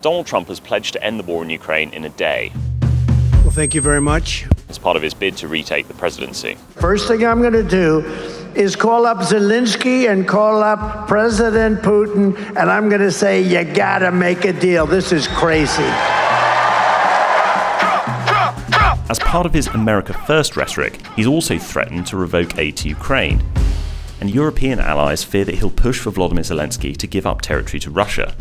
Donald Trump has pledged to end the war in Ukraine in a day. Well, thank you very much. As part of his bid to retake the presidency. First thing I'm going to do is call up Zelensky and call up President Putin, and I'm going to say, you got to make a deal. This is crazy. As part of his America First rhetoric, he's also threatened to revoke aid to Ukraine. And European allies fear that he'll push for Volodymyr Zelensky to give up territory to Russia.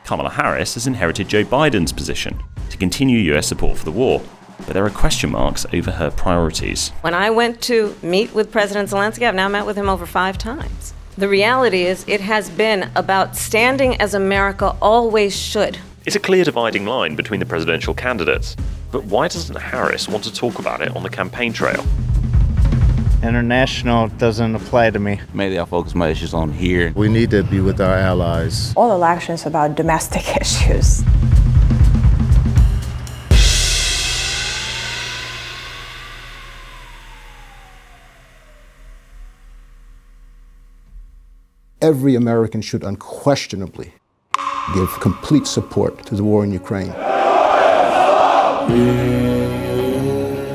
Kamala Harris has inherited Joe Biden's position to continue US support for the war, but there are question marks over her priorities. When I went to meet with President Zelensky, I've now met with him over 5 times. The reality is it has been about standing as America always should. It's a clear dividing line between the presidential candidates, but why doesn't Harris want to talk about it on the campaign trail? International doesn't apply to me. Maybe I'll focus my issues on here. We need to be with our allies. All elections about domestic issues. Every American should unquestionably give complete support to the war in Ukraine.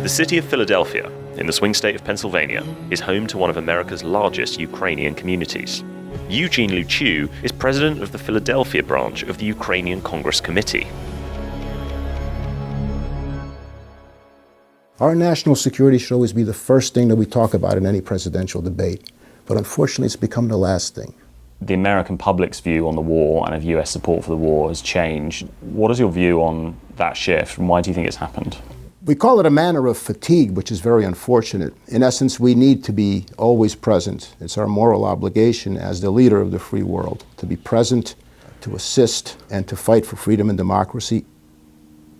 The city of Philadelphia, in the swing state of Pennsylvania, is home to one of America's largest Ukrainian communities. Eugene Luciu is president of the Philadelphia branch of the Ukrainian Congress Committee. Our national security should always be the first thing that we talk about in any presidential debate, but unfortunately it's become the last thing. The American public's view on the war and of US support for the war has changed. What is your view on that shift, and why do you think it's happened? We call it a manner of fatigue, which is very unfortunate. In essence, we need to be always present. It's our moral obligation as the leader of the free world to be present, to assist, and to fight for freedom and democracy.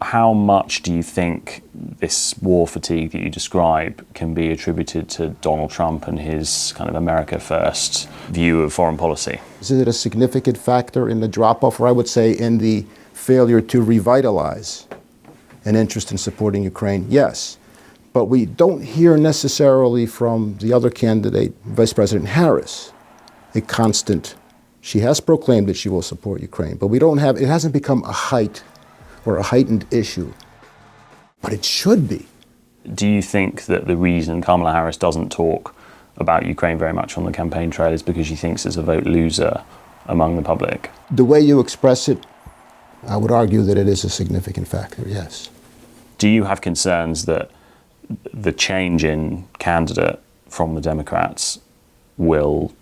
How much do you think this war fatigue that you describe can be attributed to Donald Trump and his kind of America First view of foreign policy? Is it a significant factor in the drop-off, or I would say in the failure to revitalize an interest in supporting Ukraine? Yes. But we don't hear necessarily from the other candidate, Vice President Harris, a constant. She has proclaimed that she will support Ukraine, but it hasn't become a heightened issue. But it should be. Do you think that the reason Kamala Harris doesn't talk about Ukraine very much on the campaign trail is because she thinks it's a vote loser among the public? The way you express it, I would argue that it is a significant factor, yes. Do you have concerns that the change in candidate from the Democrats will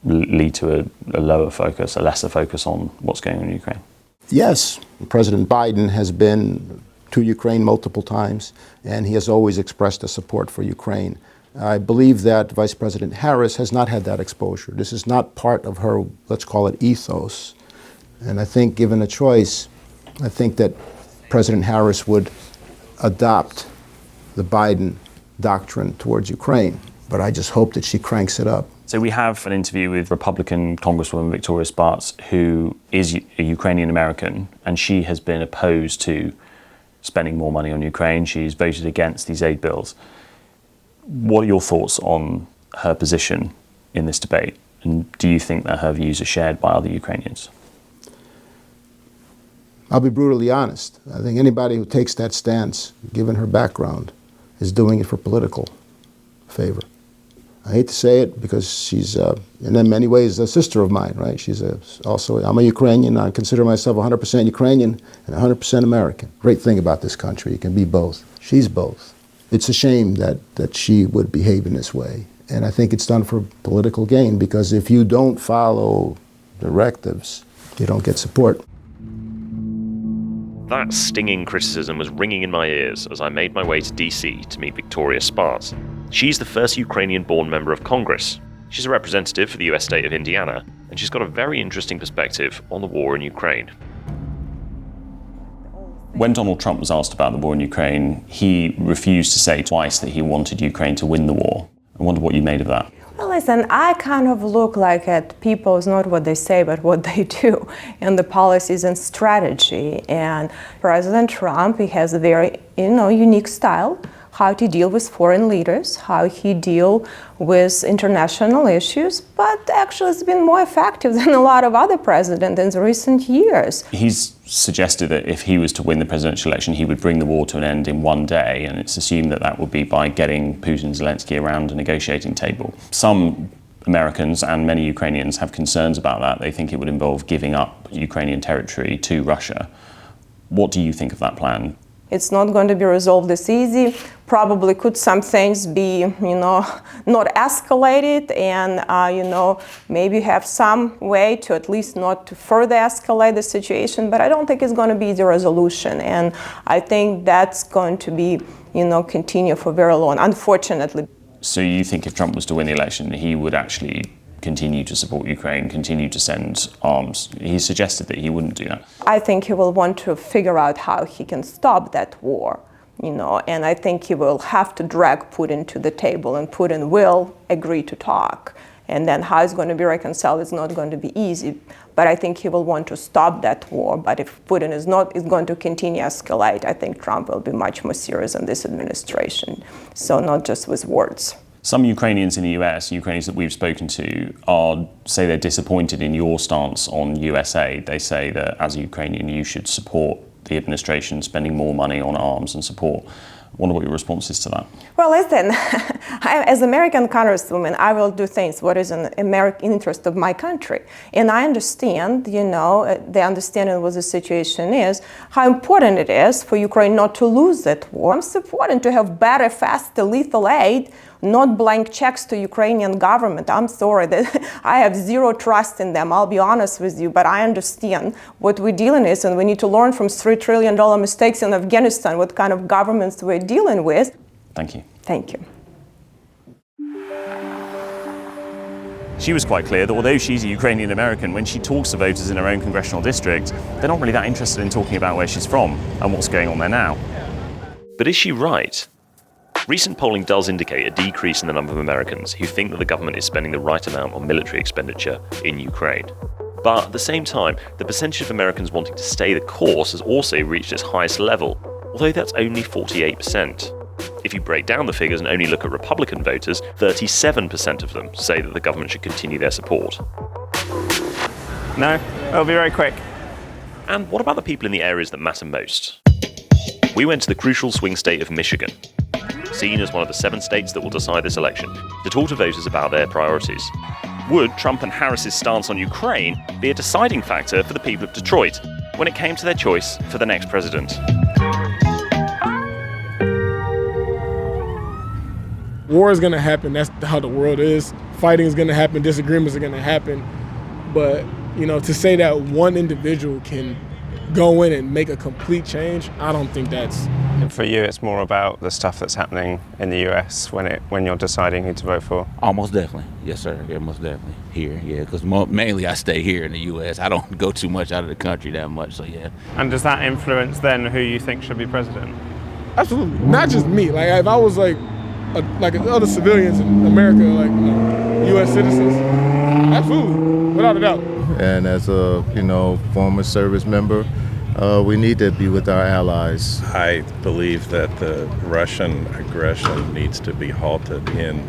lead to a lower focus, a lesser focus on what's going on in Ukraine? Yes, President Biden has been to Ukraine multiple times, and he has always expressed a support for Ukraine. I believe that Vice President Harris has not had that exposure. This is not part of her, let's call it, ethos. And I think, given a choice, I think that President Harris would adopt the Biden doctrine towards Ukraine. But I just hope that she cranks it up. So we have an interview with Republican Congresswoman Victoria Spartz, who is a Ukrainian American, and she has been opposed to spending more money on Ukraine. She's voted against these aid bills. What are your thoughts on her position in this debate? And do you think that her views are shared by other Ukrainians? I'll be brutally honest. I think anybody who takes that stance, given her background, is doing it for political favor. I hate to say it because she's, in many ways, a sister of mine, right? I'm a Ukrainian. I consider myself 100% Ukrainian and 100% American. Great thing about this country, you can be both. She's both. It's a shame that she would behave in this way. And I think it's done for political gain, because if you don't follow directives, you don't get support. That stinging criticism was ringing in my ears as I made my way to DC to meet Victoria Spartz. She's the first Ukrainian-born member of Congress. She's a representative for the US state of Indiana, and she's got a very interesting perspective on the war in Ukraine. When Donald Trump was asked about the war in Ukraine, he refused to say twice that he wanted Ukraine to win the war. I wonder what you made of that. Well, listen, I kind of look like at people, it's not what they say, but what they do, and the policies and strategy. And President Trump, he has a very, unique style, how to deal with foreign leaders, how he deal with international issues, but actually it's been more effective than a lot of other presidents in the recent years. He's suggested that if he was to win the presidential election, he would bring the war to an end in one day, and it's assumed that that would be by getting Putin and Zelensky around a negotiating table. Some Americans and many Ukrainians have concerns about that. They think it would involve giving up Ukrainian territory to Russia. What do you think of that plan? It's not going to be resolved this easy. Probably could some things be, not escalated and, maybe have some way to at least not to further escalate the situation. But I don't think it's going to be the resolution. And I think that's going to be, continue for very long, unfortunately. So you think if Trump was to win the election, he would actually continue to support Ukraine, continue to send arms? He suggested that he wouldn't do that. I think he will want to figure out how he can stop that war, and I think he will have to drag Putin to the table, and Putin will agree to talk. And then how it's going to be reconciled is not going to be easy. But I think he will want to stop that war. But if Putin is going to continue escalate, I think Trump will be much more serious in this administration. So not just with words. Some Ukrainians in the US, Ukrainians that we've spoken to, say they're disappointed in your stance on US aid. They say that as a Ukrainian, you should support the administration spending more money on arms and support. I wonder what your response is to that. Well, listen, as American Congresswoman, I will do things what is in the American interest of my country. And I understand, the understanding of what the situation is, how important it is for Ukraine not to lose that war. It's important to have better, faster, lethal aid, not blank checks to Ukrainian government. I'm sorry that I have zero trust in them, I'll be honest with you, but I understand what we're dealing with, and we need to learn from $3 trillion mistakes in Afghanistan, what kind of governments we're dealing with. Thank you. Thank you. She was quite clear that although she's a Ukrainian American, when she talks to voters in her own congressional district, they're not really that interested in talking about where she's from and what's going on there now. But is she right? Recent polling does indicate a decrease in the number of Americans who think that the government is spending the right amount on military expenditure in Ukraine. But at the same time, the percentage of Americans wanting to stay the course has also reached its highest level, although that's only 48%. If you break down the figures and only look at Republican voters, 37% of them say that the government should continue their support. No, it'll be very quick. And what about the people in the areas that matter most? We went to the crucial swing state of Michigan, seen as one of the 7 states that will decide this election, to talk to voters about their priorities. Would Trump and Harris's stance on Ukraine be a deciding factor for the people of Detroit when it came to their choice for the next president? War is going to happen. That's how the world is. Fighting is going to happen. Disagreements are going to happen. But, to say that one individual can go in and make a complete change, I don't think that's... And for you, it's more about the stuff that's happening in the US when you're deciding who to vote for? Oh, most definitely. Yes, sir. Yeah, most definitely. Here, yeah, because mainly I stay here in the US. I don't go too much out of the country that much, so yeah. And does that influence then who you think should be president? Absolutely. Not just me. Like, if I was like other civilians in America, U.S. citizens, absolutely, without a doubt. And as a, former service member, we need to be with our allies. I believe that the Russian aggression needs to be halted in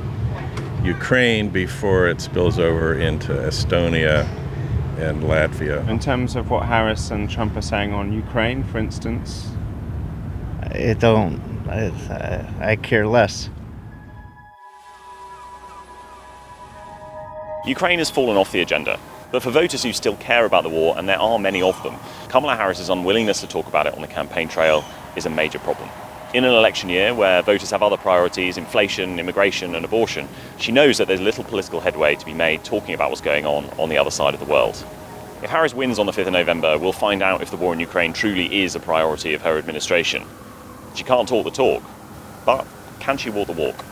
Ukraine before it spills over into Estonia and Latvia. In terms of what Harris and Trump are saying on Ukraine, for instance? I care less. Ukraine has fallen off the agenda, but for voters who still care about the war, and there are many of them, Kamala Harris's unwillingness to talk about it on the campaign trail is a major problem. In an election year where voters have other priorities, inflation, immigration and abortion, she knows that there's little political headway to be made talking about what's going on the other side of the world. If Harris wins on the 5th of November, we'll find out if the war in Ukraine truly is a priority of her administration. She can't talk the talk, but can she walk the walk?